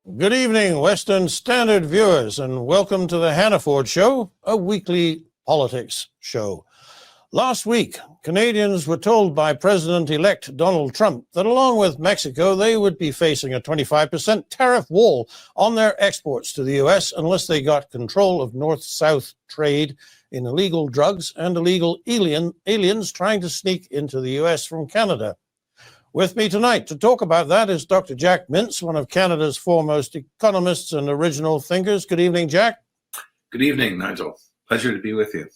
Good evening, Western Standard viewers, and welcome to the Hannaford Show, a weekly politics show. Last week, Canadians were told by President-elect Donald Trump that along with Mexico, they would be facing a 25% tariff wall on their exports to the U.S. unless they got control of north-south trade in illegal drugs and illegal aliens trying to sneak into the U.S. from Canada. With me tonight to talk about that is Dr. Jack Mintz, one of Canada's foremost economists and original thinkers. Good evening, Jack. Good evening, Nigel. Pleasure to be with you.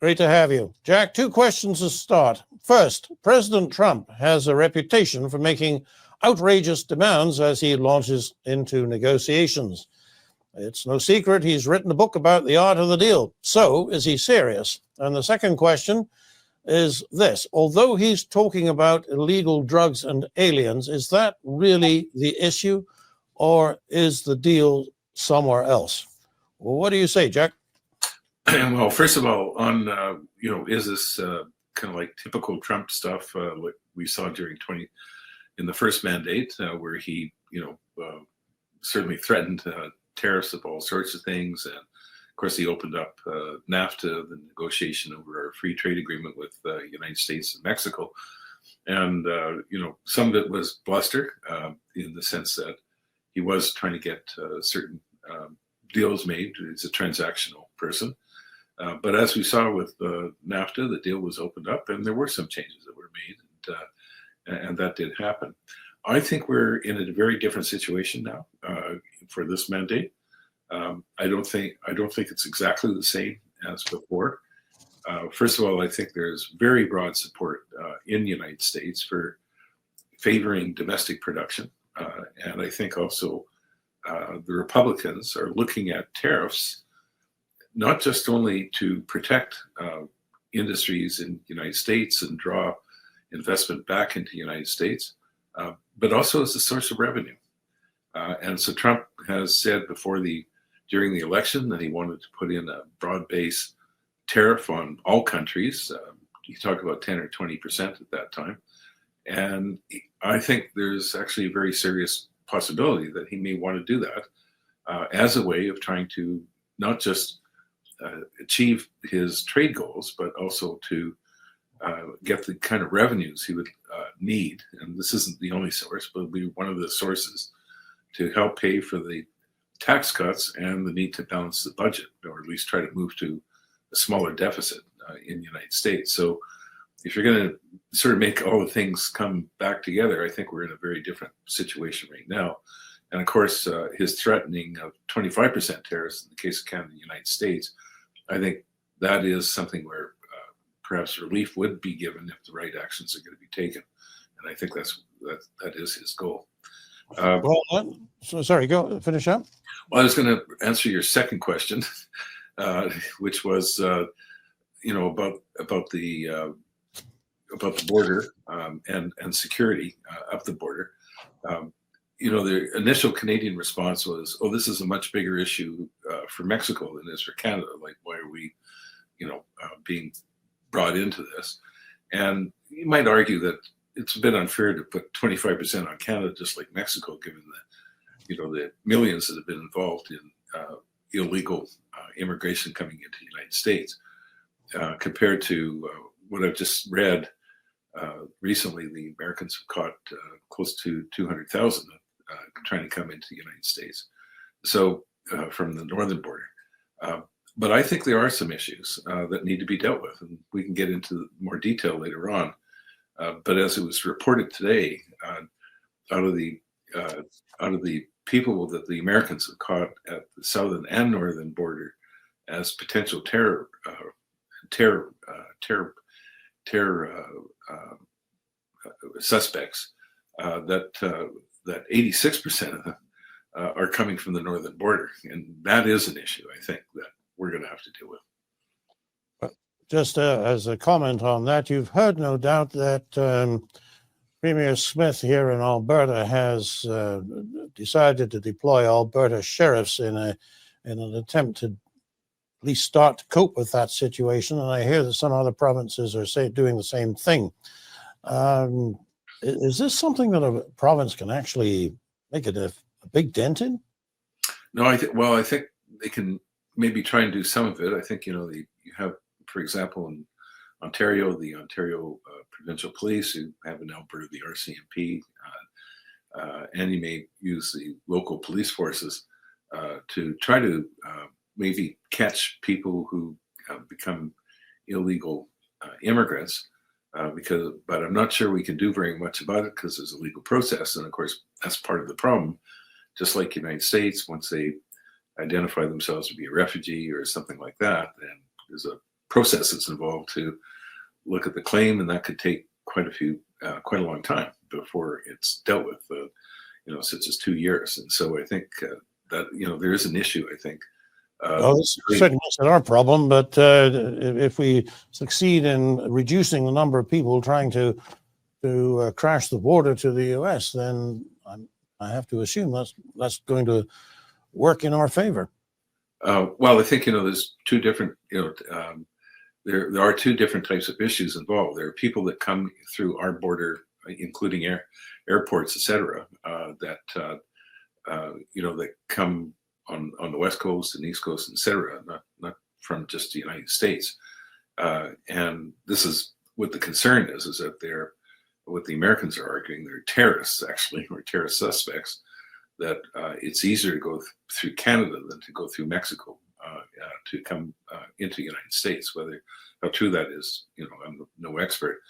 Great to have you. Jack, two questions to start. First, President Trump has a reputation for making outrageous demands as he launches into negotiations. It's no secret he's written a book about the art of the deal. So, is he serious? And the second question is this: although he's talking about illegal drugs and aliens, is that really the issue, or is the deal somewhere else? Well, what do you say, Jack? Well, first of all, on is this kind of like typical Trump stuff what we saw in the first mandate, where he certainly threatened tariffs of all sorts of things, and of course he opened up NAFTA, the negotiation over our free trade agreement with the United States and Mexico, and some of it was bluster in the sense that he was trying to get certain deals made. He's a transactional person. But as we saw with NAFTA, the deal was opened up and there were some changes that were made, and that did happen. I think we're in a very different situation now for this mandate. I don't think it's exactly the same as before. First of all, I think there's very broad support in the United States for favoring domestic production. And I think also the Republicans are looking at tariffs not just only to protect industries in the United States and draw investment back into the United States, but also as a source of revenue. And so Trump has said during the election that he wanted to put in a broad-based tariff on all countries. He talked about 10 or 20% at that time. And I think there's actually a very serious possibility that he may want to do that as a way of trying to not just achieve his trade goals, but also to get the kind of revenues he would need. And this isn't the only source, but it'll be one of the sources to help pay for the tax cuts and the need to balance the budget, or at least try to move to a smaller deficit in the United States. So if you're going to sort of make all the things come back together, I think we're in a very different situation right now. And of course, his threatening of 25% tariffs in the case of Canada and the United States, I think that is something where perhaps relief would be given if the right actions are going to be taken. And I think that is his goal. Sorry, go finish up. Well, I was going to answer your second question, which was, about the border and security of the border. The initial Canadian response was, "Oh, this is a much bigger issue for Mexico than it is for Canada. Like, why are we, being brought into this?" And you might argue that it's a bit unfair to put 25% on Canada, just like Mexico, given the millions that have been involved in illegal immigration coming into the United States, compared to what I've just read recently. The Americans have caught close to 200,000 trying to come into the United States, so from the northern border. But I think there are some issues that need to be dealt with, and we can get into more detail later on. But as it was reported today, out of the people that the Americans have caught at the southern and northern border as potential terror suspects, that 86% of them are coming from the northern border, and that is an issue I think that we're going to have to deal with. Just as a comment on that, you've heard no doubt that Premier Smith here in Alberta has decided to deploy Alberta sheriffs in an attempt to at least start to cope with that situation. And I hear that some other provinces are doing the same thing. Is this something that a province can actually make a a big dent in? No, I think they can maybe try and do some of it. I think, you have, for example, in Ontario, the Ontario Provincial Police, who have in Alberta the RCMP, and you may use the local police forces to try to maybe catch people who become illegal immigrants. But I'm not sure we can do very much about it because there's a legal process, and of course that's part of the problem. Just like the United States, once they identify themselves to be a refugee or something like that, then there's a process that's involved to look at the claim, and that could take quite a long time before it's dealt with, such as 2 years. And so I think that there is an issue. I think. Well, this certainly isn't our problem, but if we succeed in reducing the number of people trying to crash the border to the U.S., then I have to assume that's going to work in our favor. Well, I think there's two different there are two different types of issues involved. There are people that come through our border, including airports, etc., that come on the West Coast and East Coast, etc., not from just the United States. And this is what the concern is that what the Americans are arguing, they're terrorists, actually, or terrorist suspects, that it's easier to go through Canada than to go through Mexico to come into the United States. How true that is, I'm no expert.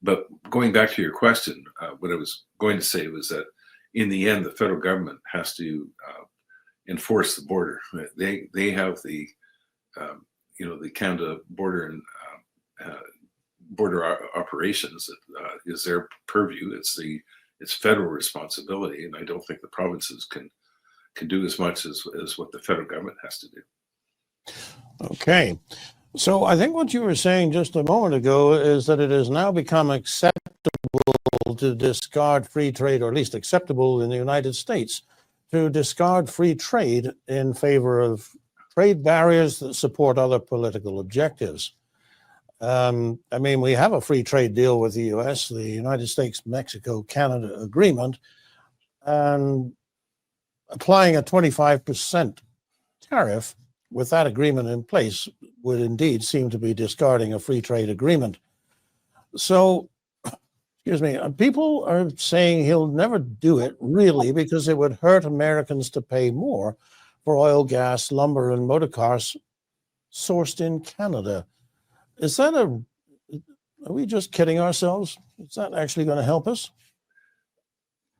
But going back to your question, what I was going to say was that in the end, the federal government has to enforce the border. They have the Canada border and border operations that is their purview. It's federal responsibility, and I don't think the provinces can do as much as what the federal government has to do. Okay. So I think what you were saying just a moment ago is that it has now become acceptable to discard free trade, or at least acceptable in the United States, to discard free trade in favor of trade barriers that support other political objectives. We have a free trade deal with the U.S., the United States-Mexico-Canada agreement, and applying a 25% tariff with that agreement in place would indeed seem to be discarding a free trade agreement. So, people are saying he'll never do it, really, because it would hurt Americans to pay more for oil, gas, lumber, and motor cars sourced in Canada. Are we just kidding ourselves? Is that actually going to help us?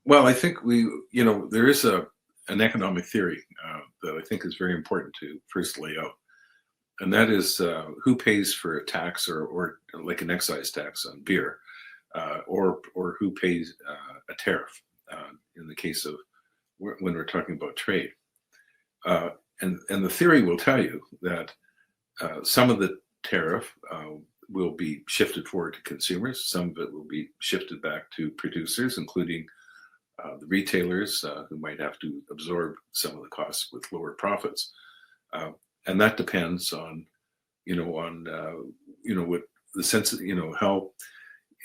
Well, I think there is an economic theory that I think is very important to first lay out. And that is who pays for a tax or like an excise tax on beer, or who pays a tariff in the case of when we're talking about trade. And the theory will tell you that some of the tariff will be shifted forward to consumers. Some of it will be shifted back to producers, including the retailers who might have to absorb some of the costs with lower profits. And that depends on, what the sense, how,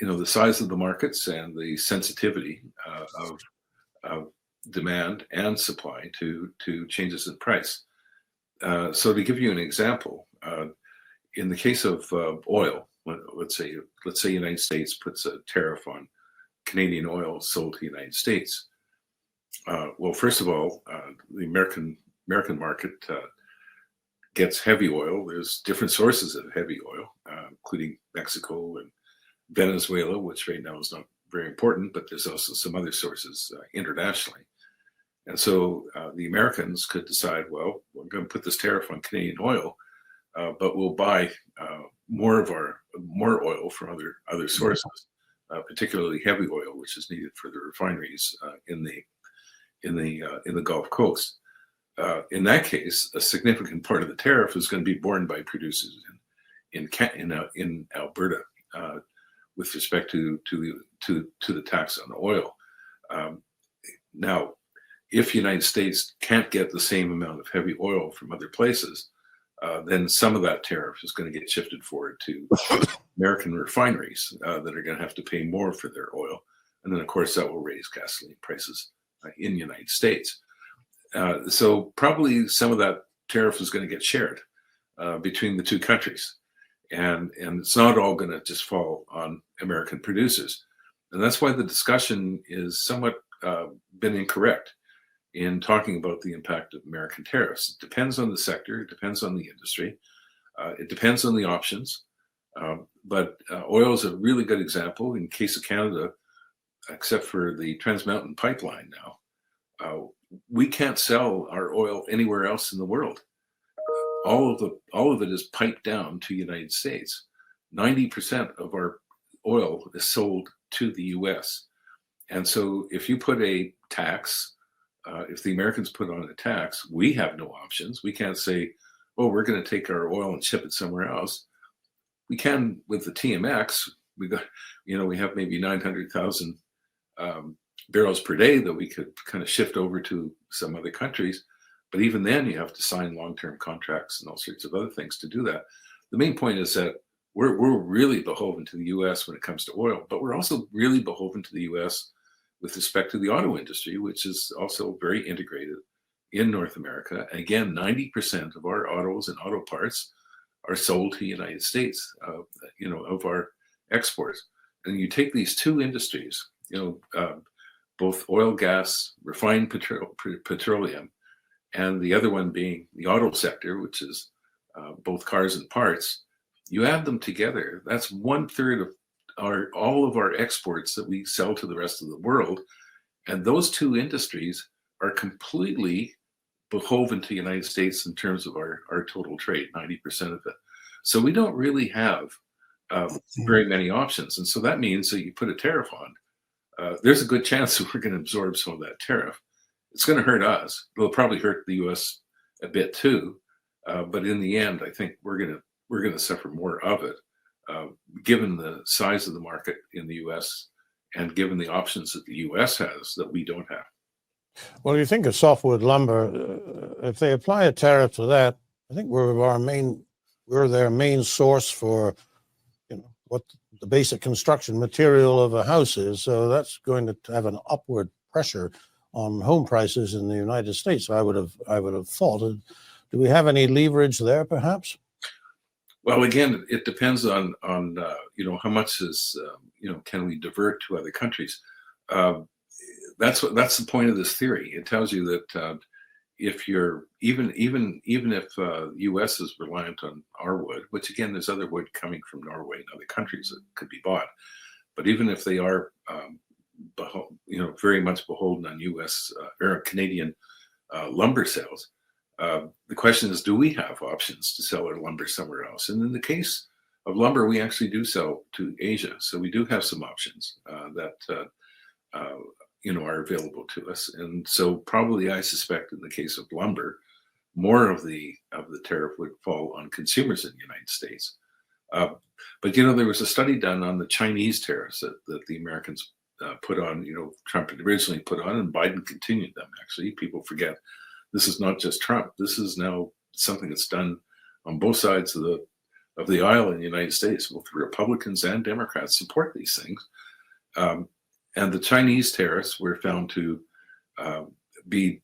the size of the markets and the sensitivity of demand and supply to changes in price. So to give you an example, in the case of oil, let's say United States puts a tariff on Canadian oil sold to the United States. Well, first of all, the American market gets heavy oil. There's different sources of heavy oil, including Mexico and Venezuela, which right now is not very important, but there's also some other sources internationally. And so the Americans could decide, well, we're going to put this tariff on Canadian oil, but we'll buy more oil from other sources, particularly heavy oil, which is needed for the refineries in the Gulf Coast. In that case, a significant part of the tariff is going to be borne by producers in Alberta with respect to the tax on oil. Now, if the United States can't get the same amount of heavy oil from other places, then some of that tariff is going to get shifted forward to American refineries that are going to have to pay more for their oil. And then, of course, that will raise gasoline prices in the United States. So probably some of that tariff is going to get shared between the two countries. And it's not all going to just fall on American producers. And that's why the discussion is somewhat been incorrect in talking about the impact of American tariffs. It depends on the sector, it depends on the industry, it depends on the options. But oil is a really good example. In case of Canada, except for the Trans Mountain pipeline now, we can't sell our oil anywhere else in the world. All of it is piped down to the United States. 90% of our oil is sold to the U.S. And so if you put a tax, if the Americans put on a tax, we have no options. We can't say, oh, we're going to take our oil and ship it somewhere else. We can with the TMX. We have maybe 900,000 barrels per day that we could kind of shift over to some other countries. But even then, you have to sign long-term contracts and all sorts of other things to do that. The main point is that we're really beholden to the U.S. when it comes to oil, but we're also really beholden to the U.S. with respect to the auto industry, which is also very integrated in North America. And again, 90% of our autos and auto parts are sold to the United States, of our exports. And you take these two industries, both oil, gas, refined petroleum, and the other one being the auto sector, which is both cars and parts, you add them together, that's 1/3 of all of our exports that we sell to the rest of the world. And those two industries are completely beholden to the United States in terms of our total trade, 90% of it. So we don't really have very many options. And so that means that you put a tariff on, there's a good chance that we're going to absorb some of that tariff. It's going to hurt us. It'll probably hurt the U.S. a bit too, but in the end, I think we're going to suffer more of it, given the size of the market in the U.S. and given the options that the U.S. has that we don't have. Well, you think of softwood lumber. If they apply a tariff to that, I think we're their main source for, what the basic construction material of a house is. So that's going to have an upward pressure on home prices in the United States. I would have thought. Do we have any leverage there, perhaps? Well, again, it depends on how much is can we divert to other countries. That's the point of this theory. It tells you that if you're even if the U.S. is reliant on our wood, which again, there's other wood coming from Norway and other countries that could be bought, but even if they are very much beholden on U.S. or Canadian lumber sales, the question is, do we have options to sell our lumber somewhere else? And in the case of lumber, we actually do sell to Asia, so we do have some options that are available to us. And so probably, I suspect, in the case of lumber, more of the tariff would fall on consumers in the United States. But there was a study done on the Chinese tariffs that the Americans put on. Trump had originally put on, and Biden continued them. Actually, people forget this is not just Trump. This is now something that's done on both sides of the aisle in the United States. Both Republicans and Democrats support these things. And the Chinese tariffs were found to be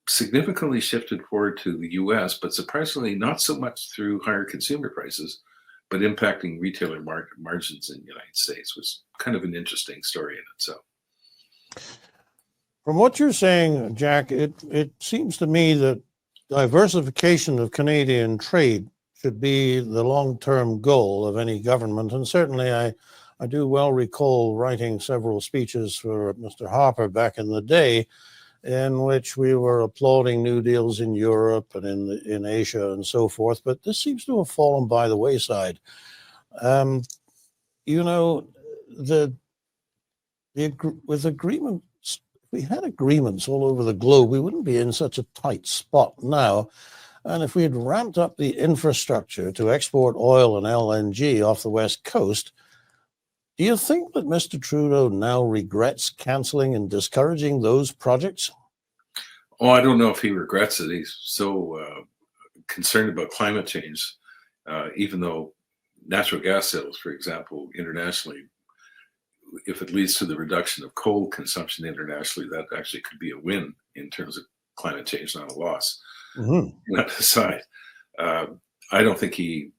significantly shifted forward to the U.S., but surprisingly not so much through higher consumer prices, but impacting retailer margins in the United States. Was kind of an interesting story in itself. From what you're saying, Jack, it seems to me that diversification of Canadian trade should be the long-term goal of any government. And certainly I do well recall writing several speeches for Mr. Harper back in the day, in which we were applauding New Deals in Europe and in Asia and so forth. But this seems to have fallen by the wayside. With agreements, if we had agreements all over the globe, we wouldn't be in such a tight spot now. And if we had ramped up the infrastructure to export oil and LNG off the West Coast, do you think that Mr. Trudeau now regrets canceling and discouraging those projects? Oh, I don't know if he regrets it. He's so concerned about climate change, even though natural gas sales, for example, internationally, if it leads to the reduction of coal consumption internationally, that actually could be a win in terms of climate change, not a loss. Mhm. That aside, I don't think he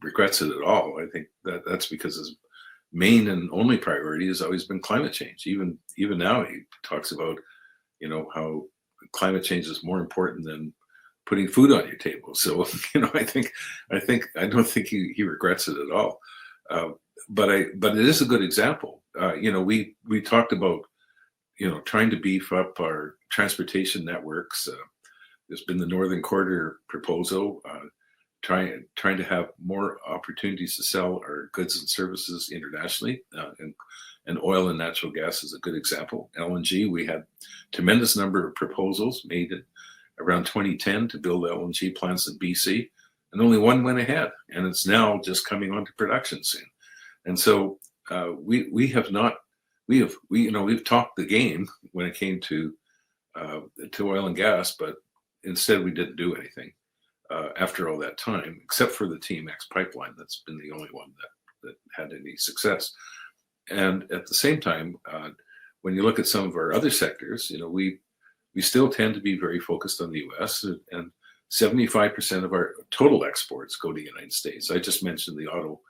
regrets it at all. I think that's because his main and only priority has always been climate change. Even now, he talks about how climate change is more important than putting food on your table. So I don't think he regrets it at all. But it is a good example. We talked about trying to beef up our transportation networks. There's been the Northern Corridor proposal, trying to have more opportunities to sell our goods and services internationally, and oil and natural gas is a good example. LNG, we had tremendous number of proposals made around 2010 to build LNG plants in BC, and only one went ahead, and it's now just coming onto production soon. And so we've talked the game when it came to oil and gas, but instead we didn't do anything after all that time, except for the TMX pipeline. That's been the only one that had any success. And at the same time, when you look at some of our other sectors, we still tend to be very focused on the U.S. and 75% of our total exports go to the United States. I just mentioned the auto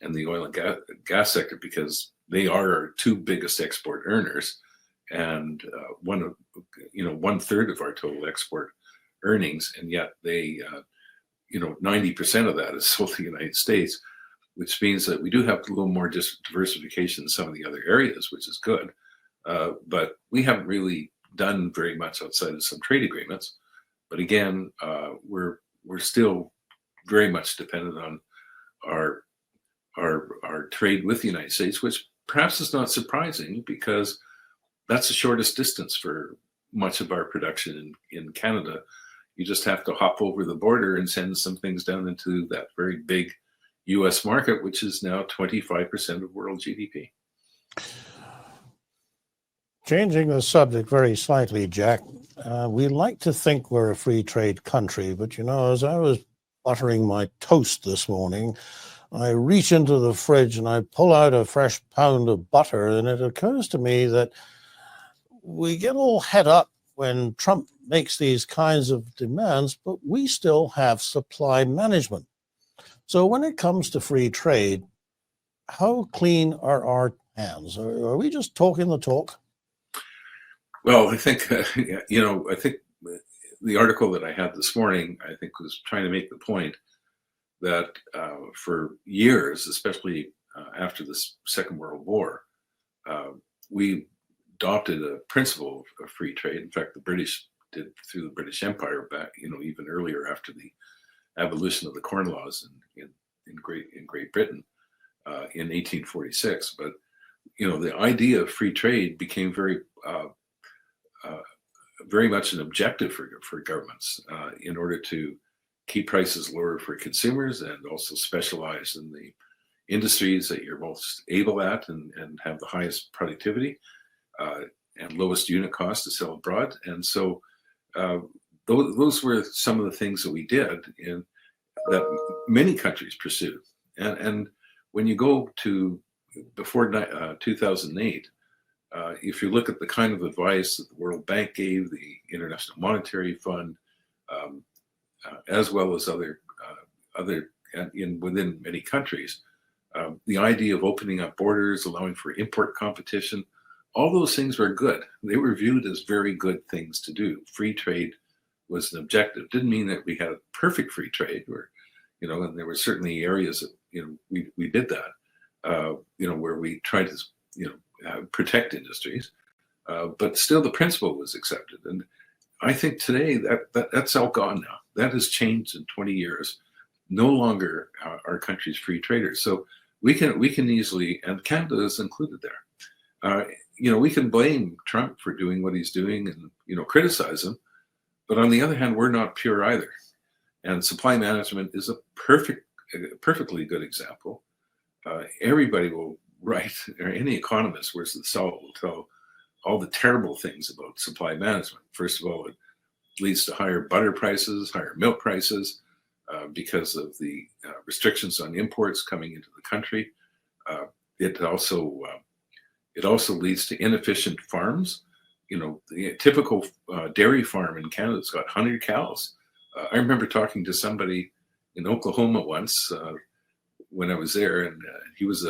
and the oil and gas sector because they are our two biggest export earners, and 1/3 of our total export earnings, and yet they 90% of that is sold to the United States, which means that we do have a little more diversification in some of the other areas, which is good. But we haven't really done very much outside of some trade agreements. But again, we're still very much dependent on our trade with the United States, which perhaps is not surprising because that's the shortest distance for much of our production in Canada. You just have to hop over the border and send some things down into that very big U.S. market, which is now 25% of world GDP. Changing the subject very slightly, Jack, we like to think we're a free trade country, but as I was buttering my toast this morning, I reach into the fridge and I pull out a fresh pound of butter, and it occurs to me that we get all het up when Trump makes these kinds of demands, but we still have supply management. So when it comes to free trade, how clean are our hands? Are we just talking the talk? Well, I think, I think the article that I had this morning, I think was trying to make the point that for years, especially after the Second World War, we adopted a principle of free trade. In fact, the British did through the British Empire back, even earlier after the abolition of the Corn Laws in Great Britain in 1846. But the idea of free trade became very much an objective for governments in order to keep prices lower for consumers and also specialize in the industries that you're most able at and have the highest productivity and lowest unit cost to sell abroad. And so those were some of the things that we did that many countries pursued. And when you go to before 2008, if you look at the kind of advice that the World Bank gave, the International Monetary Fund, as well as other within many countries, the idea of opening up borders, allowing for import competition, all those things were good. They were viewed as very good things to do. Free trade was an objective. Didn't mean that we had a perfect free trade, and there were certainly areas that we did that, where we tried to protect industries, but still the principle was accepted. And I think today that's all gone now. That has changed in 20 years. No longer are countries free traders. So we can easily, and Canada is included there. We can blame Trump for doing what he's doing and criticize him, but on the other hand, we're not pure either. And supply management is a perfectly good example. Everybody will write, or any economist worth the salt will tell all the terrible things about supply management. First of all, it leads to higher butter prices, higher milk prices, because of the restrictions on imports coming into the country. It also leads to inefficient farms the typical dairy farm in Canada's got 100 cows. I remember talking to somebody in Oklahoma once when I was there, and he was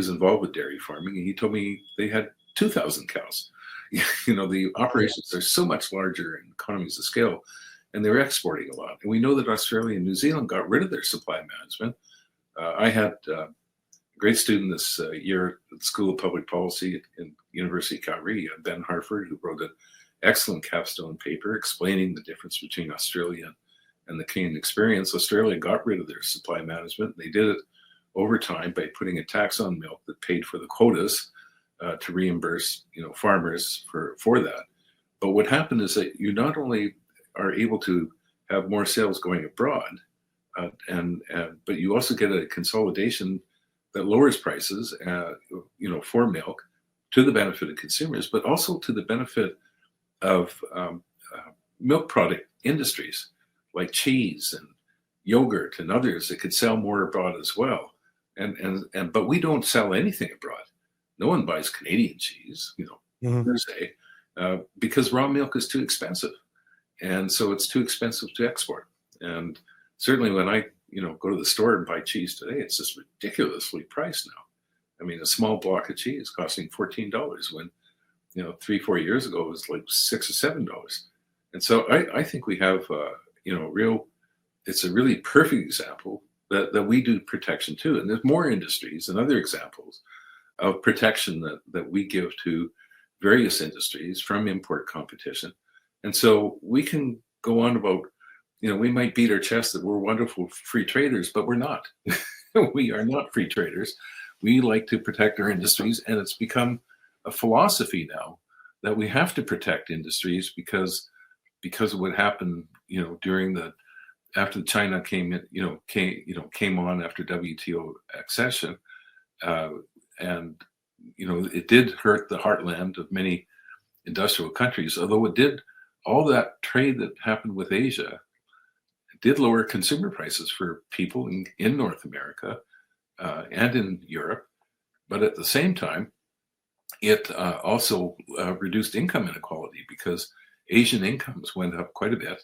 involved with dairy farming, and he told me they had 2,000 cows. The operations are so much larger in economies of scale, and they're exporting a lot. And we know that Australia and New Zealand got rid of their supply management. I had a great student this year at the School of Public Policy in University of Calgary, Ben Harford, who wrote an excellent capstone paper explaining the difference between Australia and the Canadian experience. Australia got rid of their supply management. They did it over time by putting a tax on milk that paid for the quotas to reimburse farmers for that. But what happened is that you not only are able to have more sales going abroad, but you also get a consolidation that lowers prices, for milk to the benefit of consumers, but also to the benefit of milk product industries like cheese and yogurt and others that could sell more abroad as well. But we don't sell anything abroad. No one buys Canadian cheese, per se, because raw milk is too expensive. And so it's too expensive to export. And certainly when I, go to the store and buy cheese today, it's just ridiculously priced now. I mean, a small block of cheese costing $14 when, 3-4 years ago it was like $6 or $7. And so I think we have, it's a really perfect example that we do protection too. And there's more industries and other examples of protection that we give to various industries from import competition. And so we can go on about, we might beat our chest that we're wonderful free traders, but we're not. We are not free traders. We like to protect our industries, and it's become a philosophy now that we have to protect industries because of what happened, after China came on after WTO accession, and it did hurt the heartland of many industrial countries. Although it did, all that trade that happened with Asia did lower consumer prices for people in North America and in Europe. But at the same time, it also reduced income inequality because Asian incomes went up quite a bit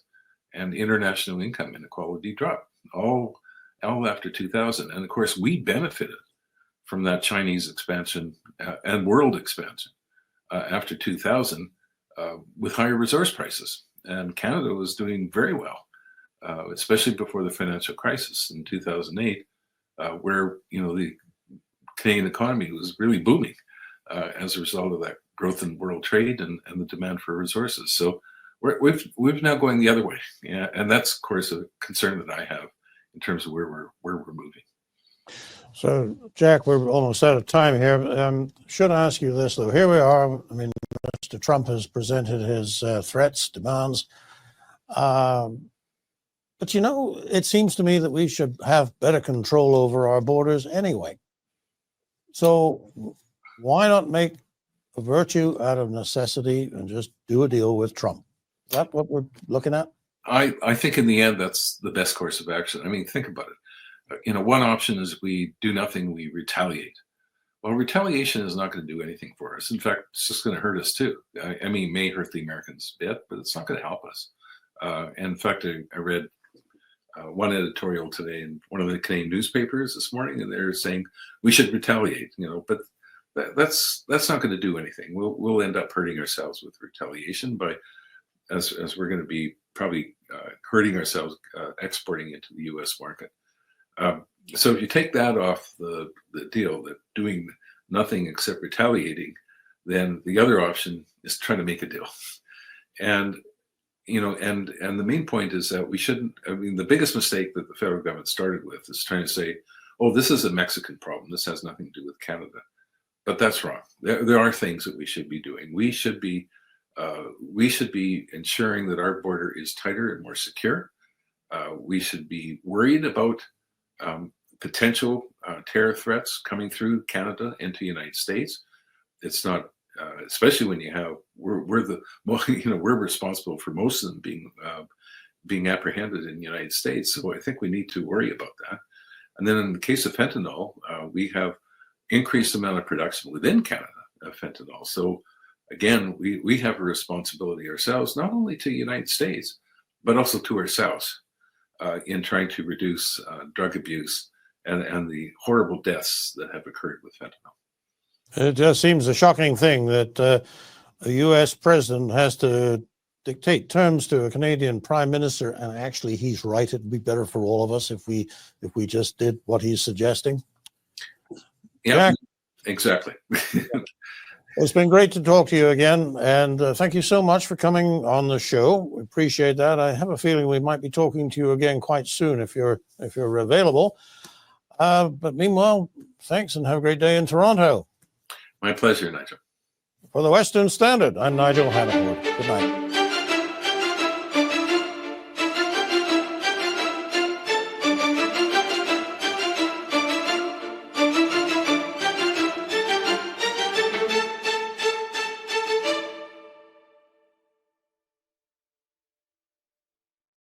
and international income inequality dropped, all after 2000. And of course, we benefited from that Chinese expansion and world expansion after 2000 with higher resource prices. And Canada was doing very well, especially before the financial crisis in 2008, where the Canadian economy was really booming as a result of that growth in world trade and the demand for resources. So we've now going the other way, and that's of course a concern that I have in terms of where we're moving. So, Jack, we're almost out of time here. Should I ask you this, though? Here we are. I mean, Mr. Trump has presented his threats, demands. But, it seems to me that we should have better control over our borders anyway. So why not make a virtue out of necessity and just do a deal with Trump? Is that what we're looking at? I think in the end, that's the best course of action. I mean, think about it. One option is we do nothing, we retaliate. Well, retaliation is not going to do anything for us. In fact, it's just going to hurt us too. I mean, it may hurt the Americans a bit, but it's not going to help us. And in fact, I read one editorial today in one of the Canadian newspapers this morning, and they're saying we should retaliate. But that's not going to do anything. We'll end up hurting ourselves with retaliation as we're going to be probably hurting ourselves exporting into the U.S. market. So if you take that off the deal, that doing nothing except retaliating, then the other option is trying to make a deal. And the main point is that we shouldn't. I mean, the biggest mistake that the federal government started with is trying to say, "Oh, this is a Mexican problem. This has nothing to do with Canada." But that's wrong. There are things that we should be doing. We should be ensuring that our border is tighter and more secure. We should be worried about potential terror threats coming through Canada into the United States. It's not, especially when we're responsible for most of them being apprehended in the United States. So I think we need to worry about that. And then in the case of fentanyl, we have increased amount of production within Canada of fentanyl. So again, we have a responsibility ourselves, not only to the United States, but also to ourselves in trying to reduce drug abuse and the horrible deaths that have occurred with fentanyl. It just seems a shocking thing that a U.S. president has to dictate terms to a Canadian prime minister, and actually he's right. It'd be better for all of us if we just did what he's suggesting. Yeah, Jack, exactly. it's been great to talk to you again, and thank you so much for coming on the show. We appreciate that. I have a feeling we might be talking to you again quite soon if you're available. But meanwhile, thanks and have a great day in Toronto. My pleasure, Nigel. For the Western Standard, I'm Nigel Hannaford. Good night.